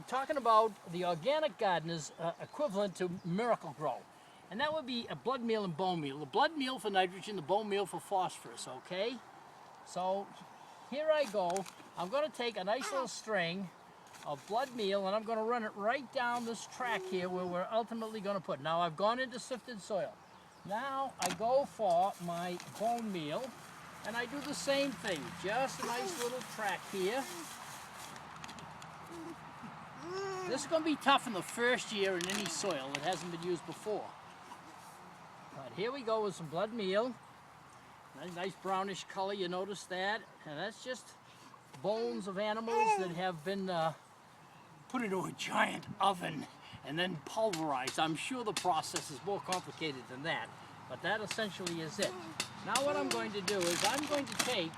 talking about the organic gardener's equivalent to Miracle Grow. And that would be a blood meal and bone meal. The blood meal for nitrogen, the bone meal for phosphorus, okay? So here I go. I'm going to take a nice little string of blood meal and I'm going to run it right down this track here where we're ultimately going to put. Now I've gone into sifted soil. Now I go for my bone meal and I do the same thing. Just a nice little track here. This is going to be tough in the first year in any soil that hasn't been used before. But here we go with some blood meal. Nice brownish color, you notice that? And that's just bones of animals that have been put into a giant oven and then pulverized. I'm sure the process is more complicated than that, but that essentially is it. Now what I'm going to do is I'm going to take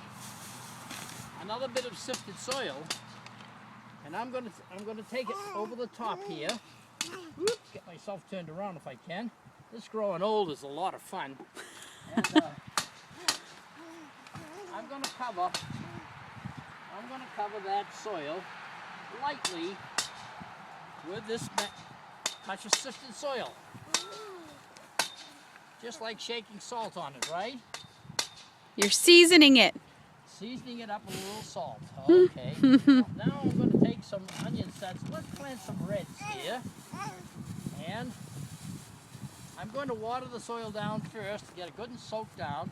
another bit of sifted soil and I'm going to take it over the top here. Whoop, get myself turned around if I can. This growing old is a lot of fun. And, I'm going to cover that soil lightly with this touch of sifted soil. Just like shaking salt on it, right? You're seasoning it. Seasoning it up with a little salt. Okay. Now I'm going to take some onion sets. Let's plant some reds here. And I'm going to water the soil down first to get it good and soaked down.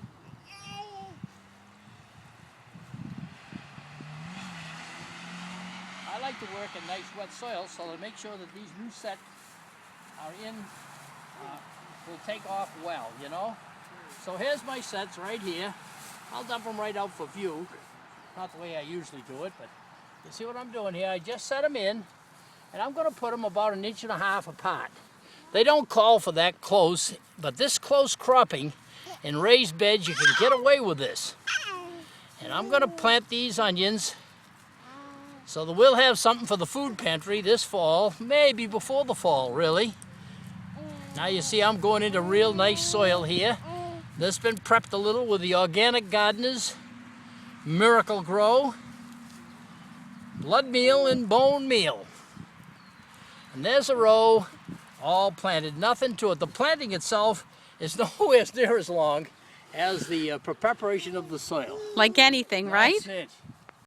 I like to work in nice wet soil so to make sure that these new sets are will take off well, you know. So here's my sets right here. I'll dump them right out for view. Not the way I usually do it, but you see what I'm doing here? I just set them in and I'm going to put them about 1.5 inches apart. They don't call for that close, but this close cropping in raised beds, you can get away with this. And I'm going to plant these onions so that we'll have something for the food pantry this fall, maybe before the fall, really. Now you see I'm going into real nice soil here. This has been prepped a little with the Organic Gardeners Miracle Grow blood meal and bone meal. And there's a row all planted, nothing to it. The planting itself is nowhere near as long as the preparation of the soil. Like anything, right? That's it.